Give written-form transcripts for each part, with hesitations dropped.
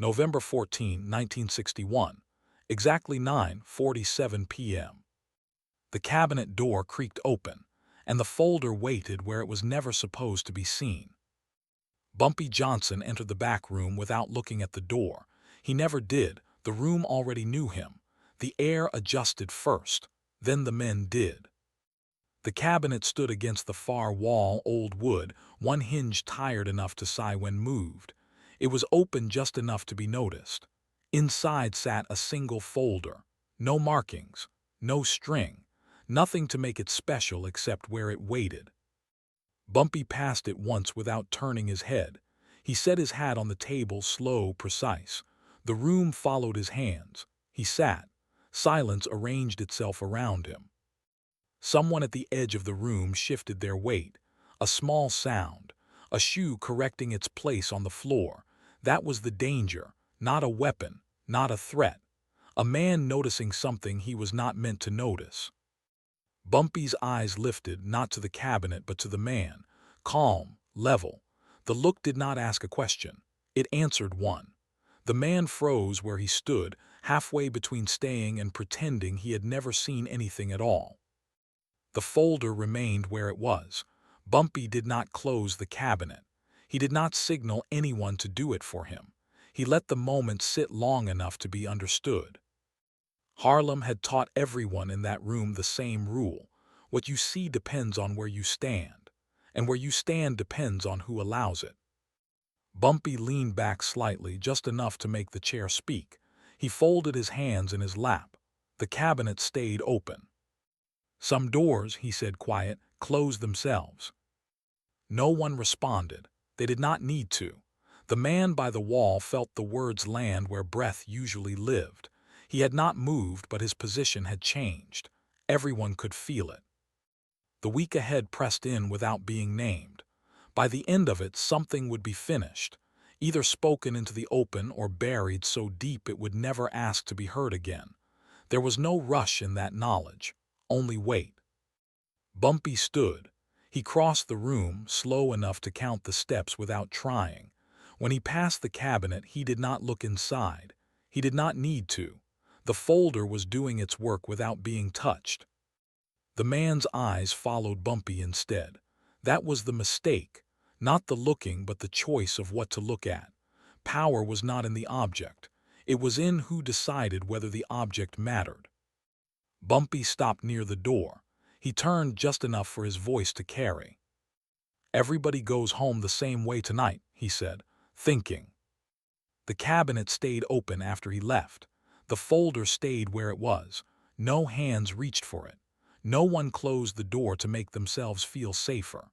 November 14, 1961, exactly 9:47 p.m. The cabinet door creaked open, and the folder waited where it was never supposed to be seen. Bumpy Johnson entered the back room without looking at the door. He never did. The room already knew him. The air adjusted first, then the men did. The cabinet stood against the far wall, old wood, one hinge tired enough to sigh when moved. It was open just enough to be noticed. Inside sat a single folder. No markings, no string, nothing to make it special except where it waited. Bumpy passed it once without turning his head. He set his hat on the table, slow, precise. The room followed his hands. He sat. Silence arranged itself around him. Someone at the edge of the room shifted their weight. A small sound. A shoe correcting its place on the floor. That was the danger. Not a weapon. Not a threat. A man noticing something he was not meant to notice. Bumpy's eyes lifted, not to the cabinet but to the man. Calm, level. The look did not ask a question. It answered one. The man froze where he stood, halfway between staying and pretending he had never seen anything at all. The folder remained where it was. Bumpy did not close the cabinet. He did not signal anyone to do it for him. He let the moment sit long enough to be understood. Harlem had taught everyone in that room the same rule. What you see depends on where you stand, and where you stand depends on who allows it. Bumpy leaned back slightly, just enough to make the chair speak. He folded his hands in his lap. The cabinet stayed open. "Some doors," he said quiet, "close themselves." No one responded. They did not need to. The man by the wall felt the words land where breath usually lived. He had not moved, but his position had changed. Everyone could feel it. The week ahead pressed in without being named. By the end of it, something would be finished, either spoken into the open or buried so deep it would never ask to be heard again. There was no rush in that knowledge, only wait. Bumpy stood. He crossed the room, slow enough to count the steps without trying. When he passed the cabinet, he did not look inside. He did not need to. The folder was doing its work without being touched. The man's eyes followed Bumpy instead. That was the mistake. Not the looking, but the choice of what to look at. Power was not in the object. It was in who decided whether the object mattered. Bumpy stopped near the door. He turned just enough for his voice to carry. "Everybody goes home the same way tonight," he said, thinking. The cabinet stayed open after he left. The folder stayed where it was. No hands reached for it. No one closed the door to make themselves feel safer.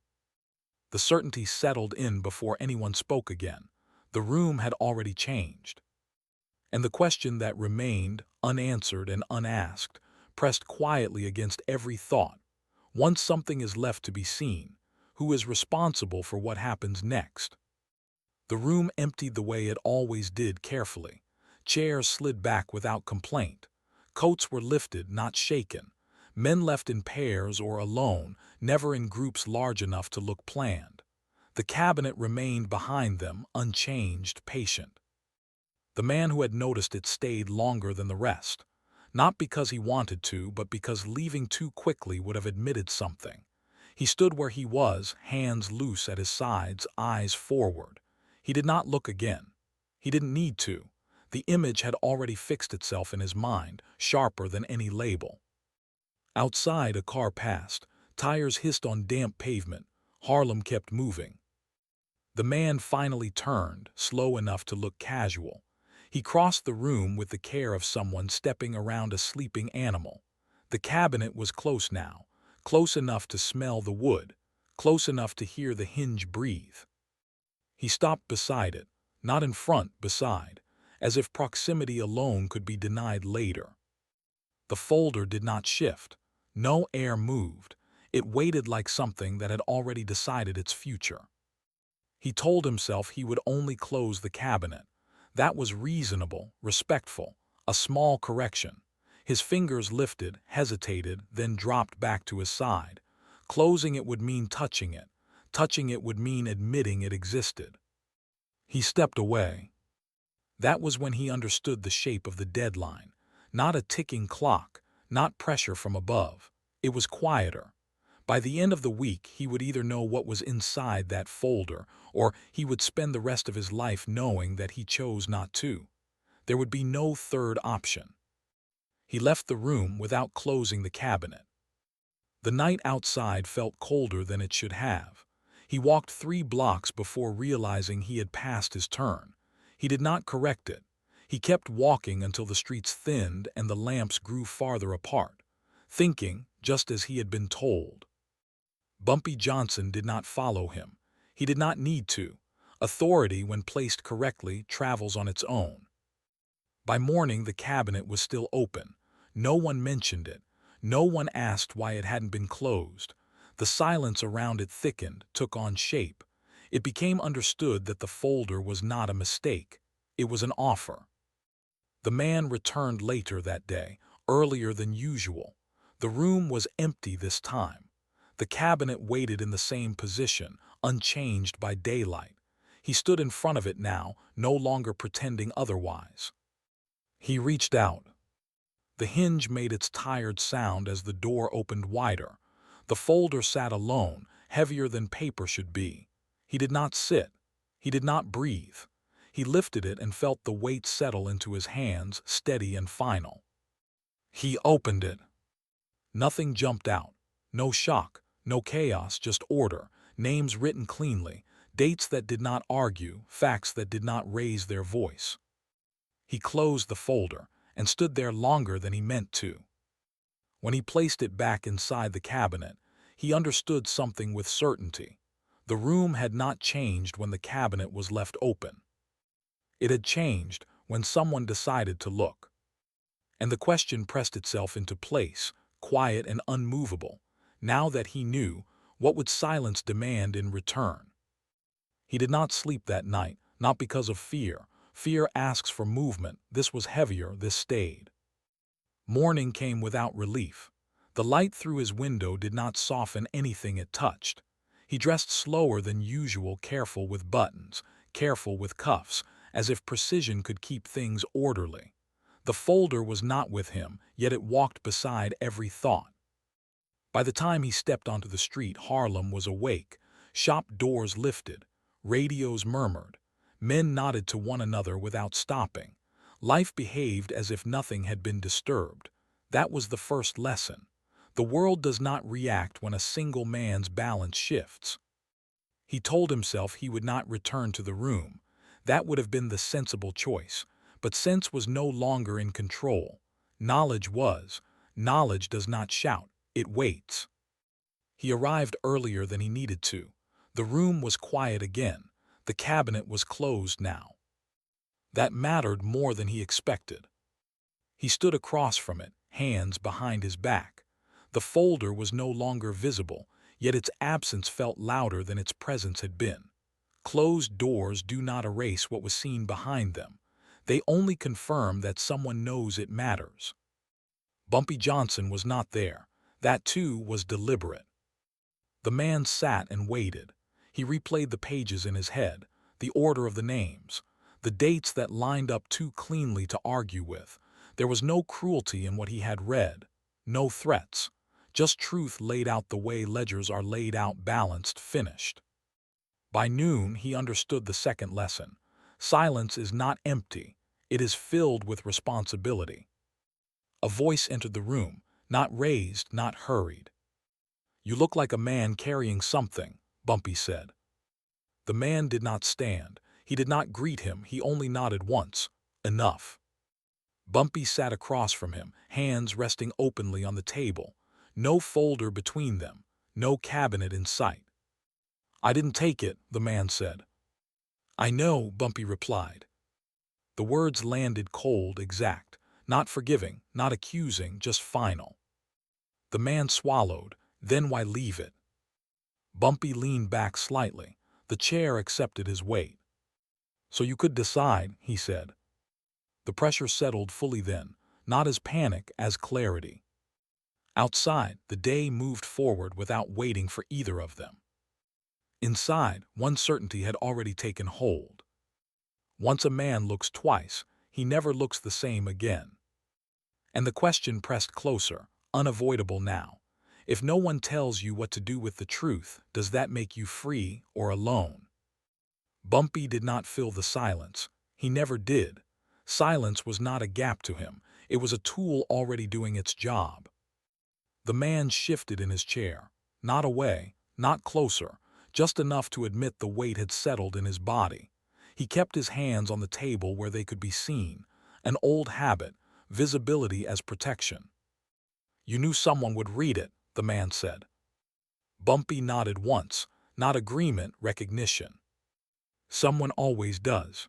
The certainty settled in before anyone spoke again. The room had already changed. And the question that remained, unanswered and unasked, pressed quietly against every thought. Once something is left to be seen, who is responsible for what happens next? The room emptied the way it always did, carefully. Chairs slid back without complaint. Coats were lifted, not shaken. Men left in pairs or alone, never in groups large enough to look planned. The cabinet remained behind them, unchanged, patient. The man who had noticed it stayed longer than the rest. Not because he wanted to, but because leaving too quickly would have admitted something. He stood where he was, hands loose at his sides, eyes forward. He did not look again. He didn't need to. The image had already fixed itself in his mind, sharper than any label. Outside, a car passed. Tires hissed on damp pavement. Harlem kept moving. The man finally turned, slow enough to look casual. He crossed the room with the care of someone stepping around a sleeping animal. The cabinet was close now, close enough to smell the wood, close enough to hear the hinge breathe. He stopped beside it, not in front, beside, as if proximity alone could be denied later. The folder did not shift. No air moved. It waited like something that had already decided its future. He told himself he would only close the cabinet. That was reasonable, respectful, a small correction. His fingers lifted, hesitated, then dropped back to his side. Closing it would mean touching it. Touching it would mean admitting it existed. He stepped away. That was when he understood the shape of the deadline. Not a ticking clock, not pressure from above. It was quieter. By the end of the week, he would either know what was inside that folder, or he would spend the rest of his life knowing that he chose not to. There would be no third option. He left the room without closing the cabinet. The night outside felt colder than it should have. He walked 3 blocks before realizing he had passed his turn. He did not correct it. He kept walking until the streets thinned and the lamps grew farther apart, thinking just as he had been told. Bumpy Johnson did not follow him. He did not need to. Authority, when placed correctly, travels on its own. By morning, the cabinet was still open. No one mentioned it. No one asked why it hadn't been closed. The silence around it thickened, took on shape. It became understood that the folder was not a mistake. It was an offer. The man returned later that day, earlier than usual. The room was empty this time. The cabinet waited in the same position, unchanged by daylight. He stood in front of it now, no longer pretending otherwise. He reached out. The hinge made its tired sound as the door opened wider. The folder sat alone, heavier than paper should be. He did not sit. He did not breathe. He lifted it and felt the weight settle into his hands, steady and final. He opened it. Nothing jumped out. No shock, no chaos, just order, names written cleanly, dates that did not argue, facts that did not raise their voice. He closed the folder and stood there longer than he meant to. When he placed it back inside the cabinet, he understood something with certainty. The room had not changed when the cabinet was left open. It had changed when someone decided to look. And the question pressed itself into place, quiet and unmovable. Now that he knew, what would silence demand in return? He did not sleep that night, not because of fear. Fear asks for movement. This was heavier, this stayed. Morning came without relief. The light through his window did not soften anything it touched. He dressed slower than usual, careful with buttons, careful with cuffs, as if precision could keep things orderly. The folder was not with him, yet it walked beside every thought. By the time he stepped onto the street, Harlem was awake. Shop doors lifted. Radios murmured. Men nodded to one another without stopping. Life behaved as if nothing had been disturbed. That was the first lesson. The world does not react when a single man's balance shifts. He told himself he would not return to the room. That would have been the sensible choice. But sense was no longer in control. Knowledge was. Knowledge does not shout. It waits. He arrived earlier than he needed to. The room was quiet again. The cabinet was closed now. That mattered more than he expected. He stood across from it, hands behind his back. The folder was no longer visible, yet its absence felt louder than its presence had been. Closed doors do not erase what was seen behind them. They only confirm that someone knows it matters. Bumpy Johnson was not there. That, too, was deliberate. The man sat and waited. He replayed the pages in his head, the order of the names, the dates that lined up too cleanly to argue with. There was no cruelty in what he had read, no threats, just truth laid out the way ledgers are laid out, balanced, finished. By noon, he understood the second lesson. Silence is not empty. It is filled with responsibility. A voice entered the room, not raised, not hurried. "You look like a man carrying something," Bumpy said. The man did not stand. He did not greet him. He only nodded once. Enough. Bumpy sat across from him, hands resting openly on the table. No folder between them. No cabinet in sight. "I didn't take it," the man said. "I know," Bumpy replied. The words landed cold, exact. Not forgiving, not accusing, just final. The man swallowed. Then why leave it? Bumpy leaned back slightly. The chair accepted his weight. "So you could decide," he said. The pressure settled fully then, not as panic, as clarity. Outside, the day moved forward without waiting for either of them. Inside, one certainty had already taken hold. Once a man looks twice, he never looks the same again. And the question pressed closer, unavoidable now. If no one tells you what to do with the truth, does that make you free or alone? Bumpy did not fill the silence. He never did. Silence was not a gap to him. It was a tool already doing its job. The man shifted in his chair. Not away, not closer, just enough to admit the weight had settled in his body. He kept his hands on the table where they could be seen. An old habit, visibility as protection. "You knew someone would read it," the man said. Bumpy nodded once, not agreement, recognition. "Someone always does."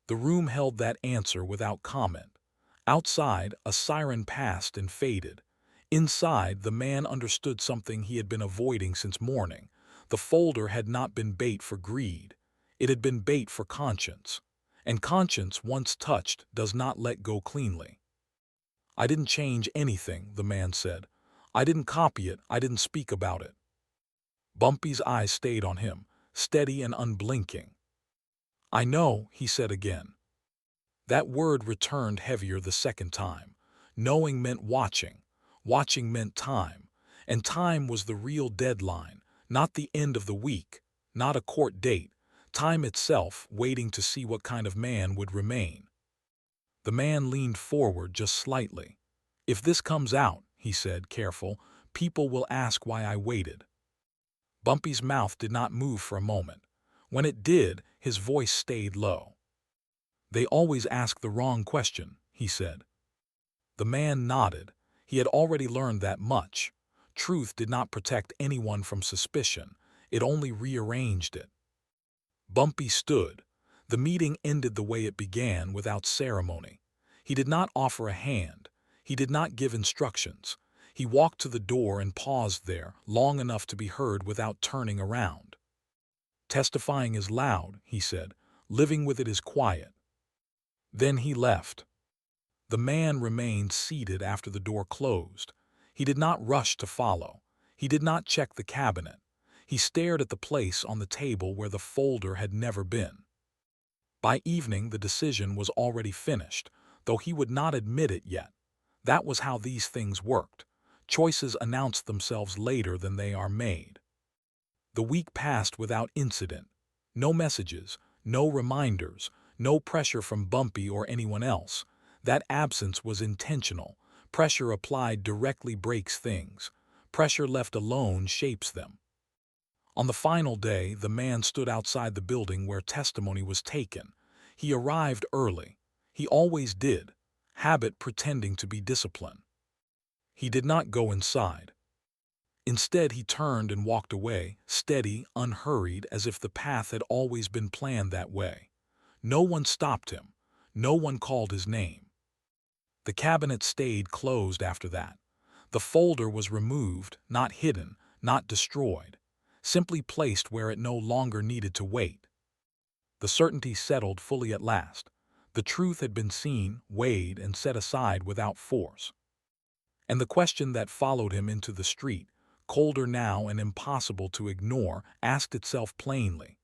The room held that answer without comment. Outside, a siren passed and faded. Inside, the man understood something he had been avoiding since morning. The folder had not been bait for greed. It had been bait for conscience. And conscience, once touched, does not let go cleanly. "I didn't change anything," the man said. "I didn't copy it, I didn't speak about it." Bumpy's eyes stayed on him, steady and unblinking. "I know," he said again. That word returned heavier the second time. Knowing meant watching. Watching meant time. And time was the real deadline, not the end of the week, not a court date. Time itself, waiting to see what kind of man would remain. The man leaned forward just slightly. "If this comes out," he said, careful, "people will ask why I waited." Bumpy's mouth did not move for a moment. When it did, his voice stayed low. "They always ask the wrong question," he said. The man nodded. He had already learned that much. Truth did not protect anyone from suspicion. It only rearranged it. Bumpy stood. The meeting ended the way it began, without ceremony. He did not offer a hand. He did not give instructions. He walked to the door and paused there, long enough to be heard without turning around. "Testifying is loud," he said. "Living with it is quiet." Then he left. The man remained seated after the door closed. He did not rush to follow. He did not check the cabinet. He stared at the place on the table where the folder had never been. By evening, the decision was already finished, though he would not admit it yet. That was how these things worked. Choices announce themselves later than they are made. The week passed without incident. No messages, no reminders, no pressure from Bumpy or anyone else. That absence was intentional. Pressure applied directly breaks things. Pressure left alone shapes them. On the final day, the man stood outside the building where testimony was taken. He arrived early. He always did. Habit pretending to be discipline. He did not go inside. Instead, he turned and walked away, steady, unhurried, as if the path had always been planned that way. No one stopped him. No one called his name. The cabinet stayed closed after that. The folder was removed, not hidden, not destroyed, simply placed where it no longer needed to wait. The certainty settled fully at last. The truth had been seen, weighed, and set aside without force. And the question that followed him into the street, colder now and impossible to ignore, asked itself plainly.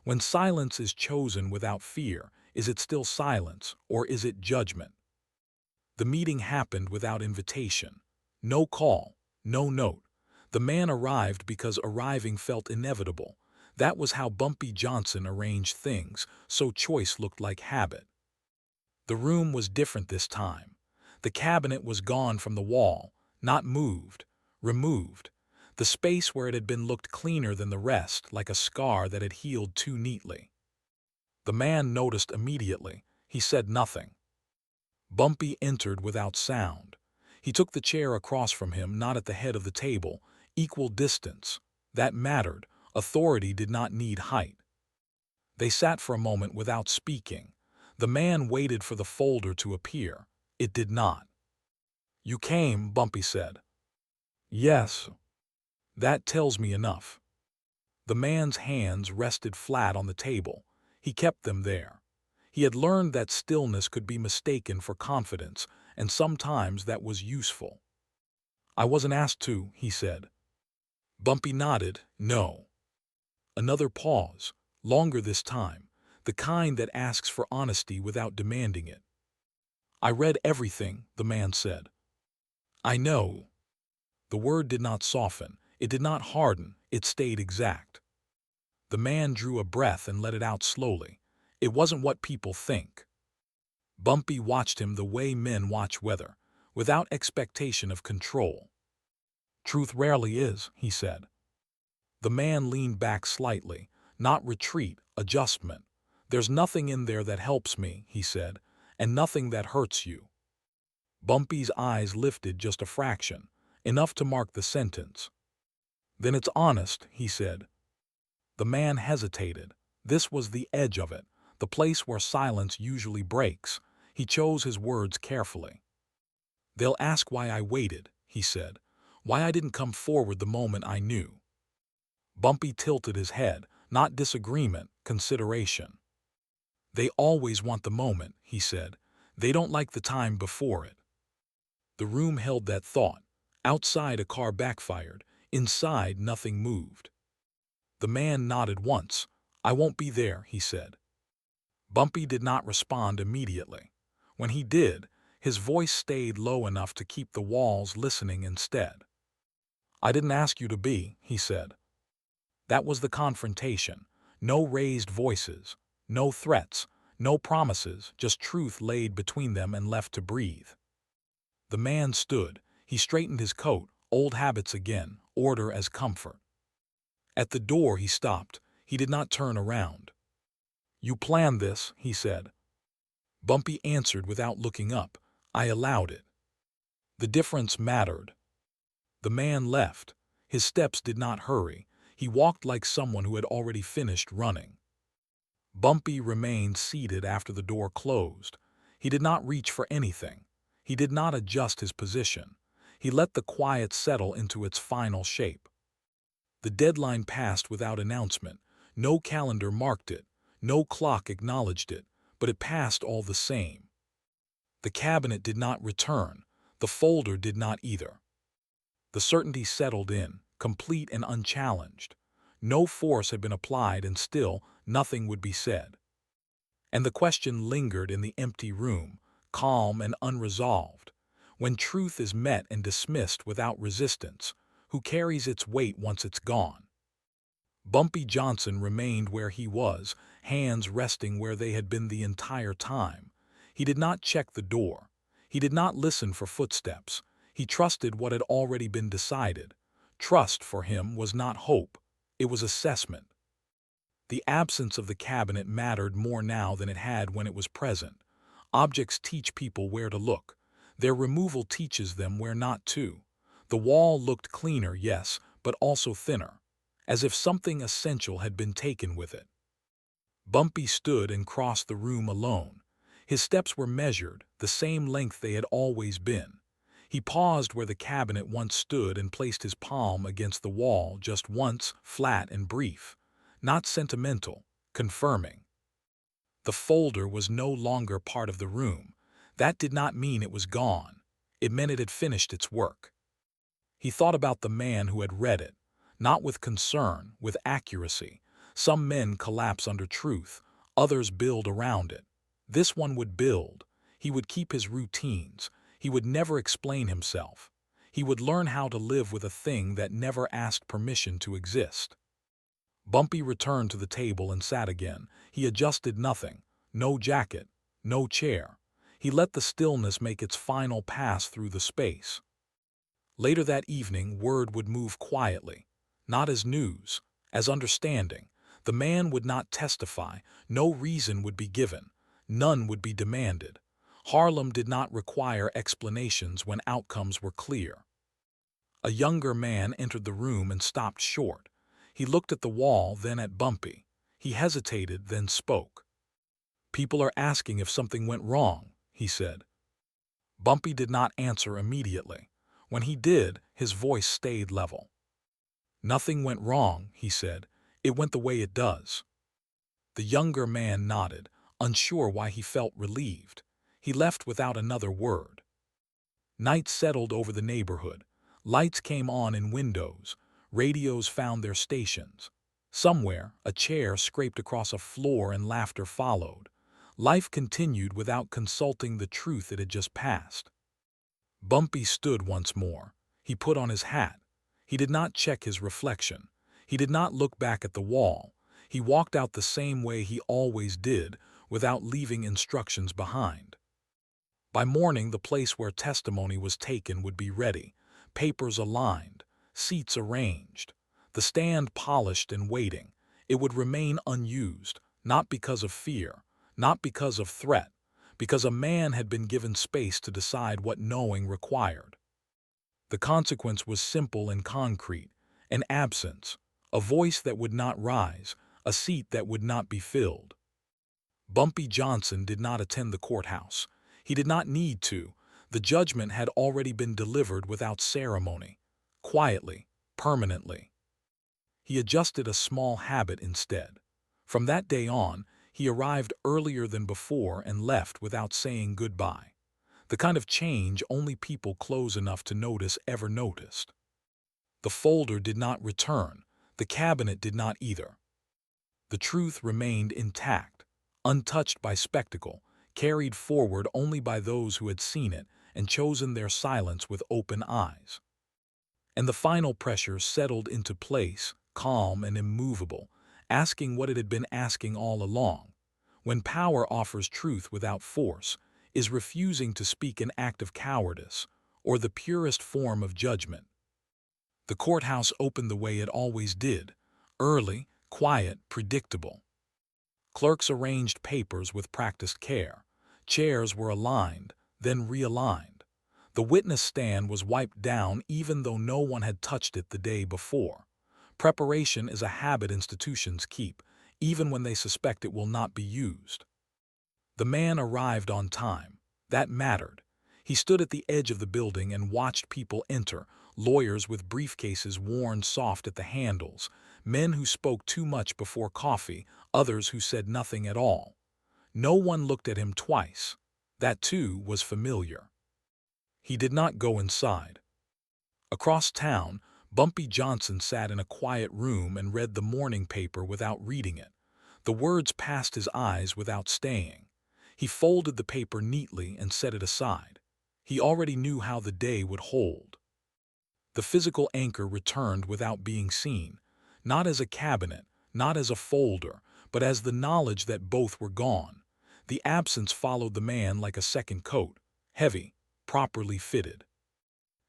When silence is chosen without fear, is it still silence, or is it judgment? The meeting happened without invitation. No call, no note. The man arrived because arriving felt inevitable. That was how Bumpy Johnson arranged things, so choice looked like habit. The room was different this time. The cabinet was gone from the wall, not moved, removed. The space where it had been looked cleaner than the rest, like a scar that had healed too neatly. The man noticed immediately. He said nothing. Bumpy entered without sound. He took the chair across from him, not at the head of the table. Equal distance. That mattered. Authority did not need height. They sat for a moment without speaking. The man waited for the folder to appear. It did not. "You came," Bumpy said. "Yes." "That tells me enough." The man's hands rested flat on the table. He kept them there. He had learned that stillness could be mistaken for confidence, and sometimes that was useful. "I wasn't asked to," he said. Bumpy nodded, "No." Another pause, longer this time. the kind that asks for honesty without demanding it. "I read everything," the man said. "I know." The word did not soften, it did not harden, it stayed exact. The man drew a breath and let it out slowly. "It wasn't what people think." Bumpy watched him the way men watch weather, without expectation of control. "Truth rarely is," he said. The man leaned back slightly, not retreat, adjustment. "There's nothing in there that helps me," he said, "and nothing that hurts you." Bumpy's eyes lifted just a fraction, enough to mark the sentence. "Then it's honest," he said. The man hesitated. This was the edge of it, the place where silence usually breaks. He chose his words carefully. "They'll ask why I waited," he said, "why I didn't come forward the moment I knew." Bumpy tilted his head, not disagreement, consideration. "They always want the moment," he said. "They don't like the time before it." The room held that thought. Outside a car backfired, inside nothing moved. The man nodded once. "I won't be there," he said. Bumpy did not respond immediately. When he did, his voice stayed low enough to keep the walls listening instead. "I didn't ask you to be," he said. That was the confrontation. No raised voices, no threats, no promises, just truth laid between them and left to breathe. The man stood. He straightened his coat, old habits again, order as comfort. At the door he stopped. He did not turn around. "You planned this," he said. Bumpy answered without looking up. "I allowed it." The difference mattered. The man left. His steps did not hurry. He walked like someone who had already finished running. Bumpy remained seated after the door closed. He did not reach for anything. He did not adjust his position. He let the quiet settle into its final shape. The deadline passed without announcement. No calendar marked it. No clock acknowledged it, but it passed all the same. The cabinet did not return. The folder did not either. The certainty settled in, complete and unchallenged. No force had been applied and still nothing would be said. And the question lingered in the empty room, calm and unresolved. When truth is met and dismissed without resistance, who carries its weight once it's gone? Bumpy Johnson remained where he was, hands resting where they had been the entire time. He did not check the door. He did not listen for footsteps. He trusted what had already been decided. Trust for him was not hope. It was assessment. The absence of the cabinet mattered more now than it had when it was present. Objects teach people where to look. Their removal teaches them where not to. The wall looked cleaner, yes, but also thinner, as if something essential had been taken with it. Bumpy stood and crossed the room alone. His steps were measured, the same length they had always been. He paused where the cabinet once stood and placed his palm against the wall just once, flat and brief. Not sentimental, confirming. The folder was no longer part of the room. That did not mean it was gone. It meant it had finished its work. He thought about the man who had read it, not with concern, with accuracy. Some men collapse under truth, others build around it. This one would build. He would keep his routines. He would never explain himself. He would learn how to live with a thing that never asked permission to exist. Bumpy returned to the table and sat again. He adjusted nothing. No jacket, no chair. He let the stillness make its final pass through the space. Later that evening, word would move quietly, not as news, as understanding. The man would not testify. No reason would be given. None would be demanded. Harlem did not require explanations when outcomes were clear. A younger man entered the room and stopped short. He looked at the wall, then at Bumpy. He hesitated, then spoke. "People are asking if something went wrong," he said. Bumpy did not answer immediately. When he did, his voice stayed level. "Nothing went wrong," he said. "It went the way it does." The younger man nodded, unsure why he felt relieved. He left without another word. Night settled over the neighborhood. Lights came on in windows. Radios found their stations. Somewhere, a chair scraped across a floor and laughter followed. Life continued without consulting the truth it had just passed. Bumpy stood once more. He put on his hat. He did not check his reflection. He did not look back at the wall. He walked out the same way he always did, without leaving instructions behind. By morning, the place where testimony was taken would be ready, papers aligned, seats arranged, the stand polished and waiting. It would remain unused, not because of fear, not because of threat, because a man had been given space to decide what knowing required. The consequence was simple and concrete: an absence, a voice that would not rise, a seat that would not be filled. Bumpy Johnson did not attend the courthouse. He did not need to. The judgment had already been delivered without ceremony, quietly, permanently. He adjusted a small habit instead. From that day on, he arrived earlier than before and left without saying goodbye. The kind of change only people close enough to notice ever noticed. The folder did not return. The cabinet did not either. The truth remained intact, untouched by spectacle, carried forward only by those who had seen it and chosen their silence with open eyes. And the final pressure settled into place, calm and immovable, asking what it had been asking all along. When power offers truth without force, is refusing to speak an act of cowardice, or the purest form of judgment? The courthouse opened the way it always did, early, quiet, predictable. Clerks arranged papers with practiced care. Chairs were aligned, then realigned. The witness stand was wiped down even though no one had touched it the day before. Preparation is a habit institutions keep, even when they suspect it will not be used. The man arrived on time. That mattered. He stood at the edge of the building and watched people enter, lawyers with briefcases worn soft at the handles, men who spoke too much before coffee, others who said nothing at all. No one looked at him twice. That, too, was familiar. He did not go inside. Across town, Bumpy Johnson sat in a quiet room and read the morning paper without reading it. The words passed his eyes without staying. He folded the paper neatly and set it aside. He already knew how the day would hold. The physical anchor returned without being seen, not as a cabinet, not as a folder, but as the knowledge that both were gone. The absence followed the man like a second coat, heavy, properly fitted.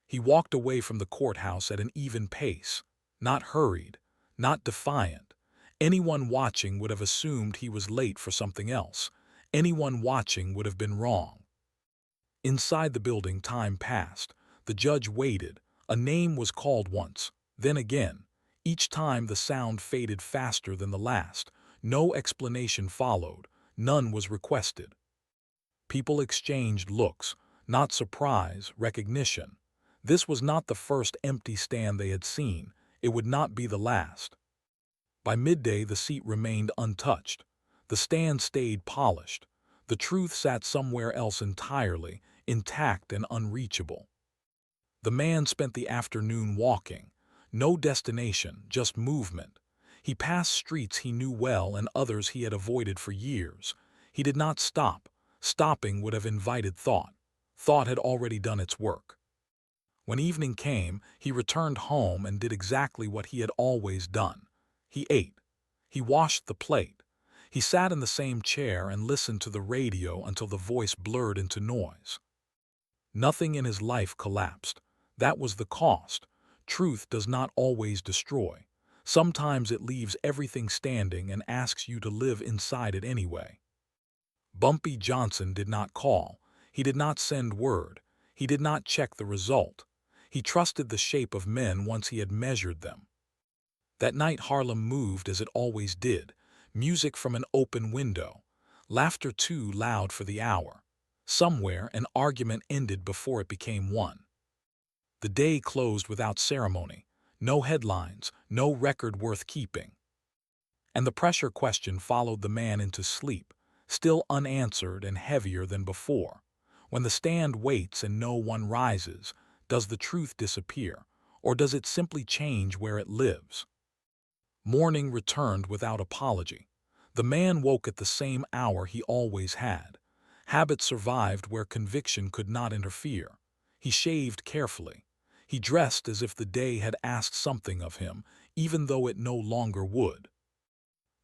He walked away from the courthouse at an even pace, not hurried, not defiant. Anyone watching would have assumed he was late for something else. Anyone watching would have been wrong. Inside the building, time passed. The judge waited. A name was called once, then again. Each time the sound faded faster than the last. No explanation followed. None was requested. People exchanged looks, not surprise, recognition. This was not the first empty stand they had seen. It would not be the last. By midday, the seat remained untouched. The stand stayed polished. The truth sat somewhere else entirely, intact and unreachable. The man spent the afternoon walking. No destination, just movement. He passed streets he knew well and others he had avoided for years. He did not stop. Stopping would have invited thought. Thought had already done its work. When evening came, he returned home and did exactly what he had always done. He ate. He washed the plate. He sat in the same chair and listened to the radio until the voice blurred into noise. Nothing in his life collapsed. That was the cost. Truth does not always destroy. Sometimes it leaves everything standing and asks you to live inside it anyway. Bumpy Johnson did not call. He did not send word. He did not check the result. He trusted the shape of men once he had measured them. That night Harlem moved as it always did. Music from an open window. Laughter too loud for the hour. Somewhere an argument ended before it became one. The day closed without ceremony. No headlines, no record worth keeping. And the pressure question followed the man into sleep, still unanswered and heavier than before. When the stand waits and no one rises, does the truth disappear, or does it simply change where it lives? Morning returned without apology. The man woke at the same hour he always had. Habit survived where conviction could not interfere. He shaved carefully. He dressed as if the day had asked something of him, even though it no longer would.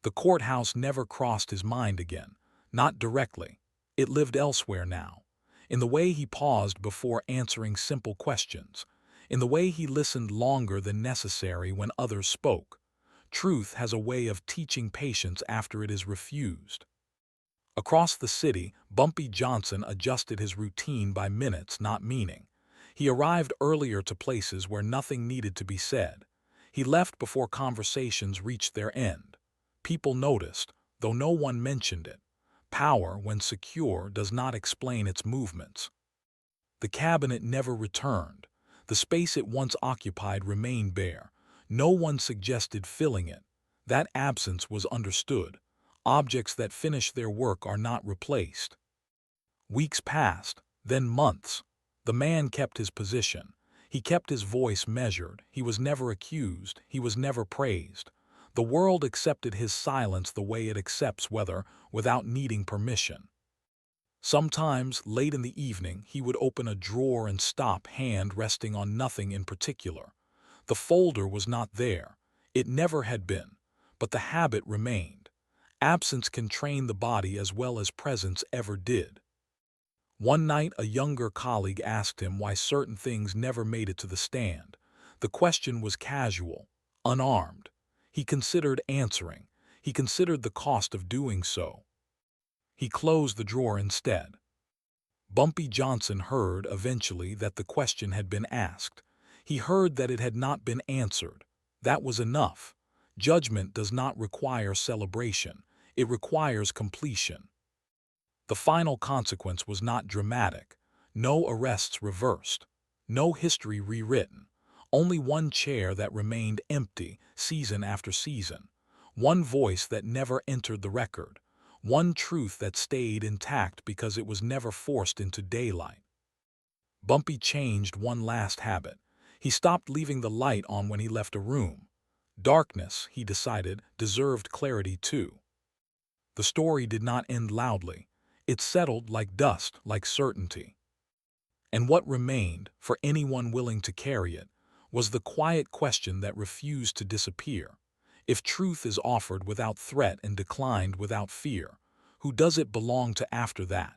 The courthouse never crossed his mind again, not directly. It lived elsewhere now. In the way he paused before answering simple questions. In the way he listened longer than necessary when others spoke. Truth has a way of teaching patience after it is refused. Across the city, Bumpy Johnson adjusted his routine by minutes, not meaning. He arrived earlier to places where nothing needed to be said. He left before conversations reached their end. People noticed, though no one mentioned it. Power, when secure, does not explain its movements. The cabinet never returned. The space it once occupied remained bare. No one suggested filling it. That absence was understood. Objects that finish their work are not replaced. Weeks passed, then months. The man kept his position. He kept his voice measured. He was never accused. He was never praised. The world accepted his silence the way it accepts weather, without needing permission. Sometimes, late in the evening, he would open a drawer and stop, hand resting on nothing in particular. The folder was not there. It never had been. But the habit remained. Absence can train the body as well as presence ever did. One night, a younger colleague asked him why certain things never made it to the stand. The question was casual, unarmed. He considered answering. He considered the cost of doing so. He closed the drawer instead. Bumpy Johnson heard, eventually, that the question had been asked. He heard that it had not been answered. That was enough. Judgment does not require celebration. It requires completion. The final consequence was not dramatic. No arrests reversed. No history rewritten. Only one chair that remained empty, season after season. One voice that never entered the record. One truth that stayed intact because it was never forced into daylight. Bumpy changed one last habit. He stopped leaving the light on when he left a room. Darkness, he decided, deserved clarity too. The story did not end loudly. It settled like dust, like certainty. And what remained, for anyone willing to carry it, was the quiet question that refused to disappear. If truth is offered without threat and declined without fear, who does it belong to after that?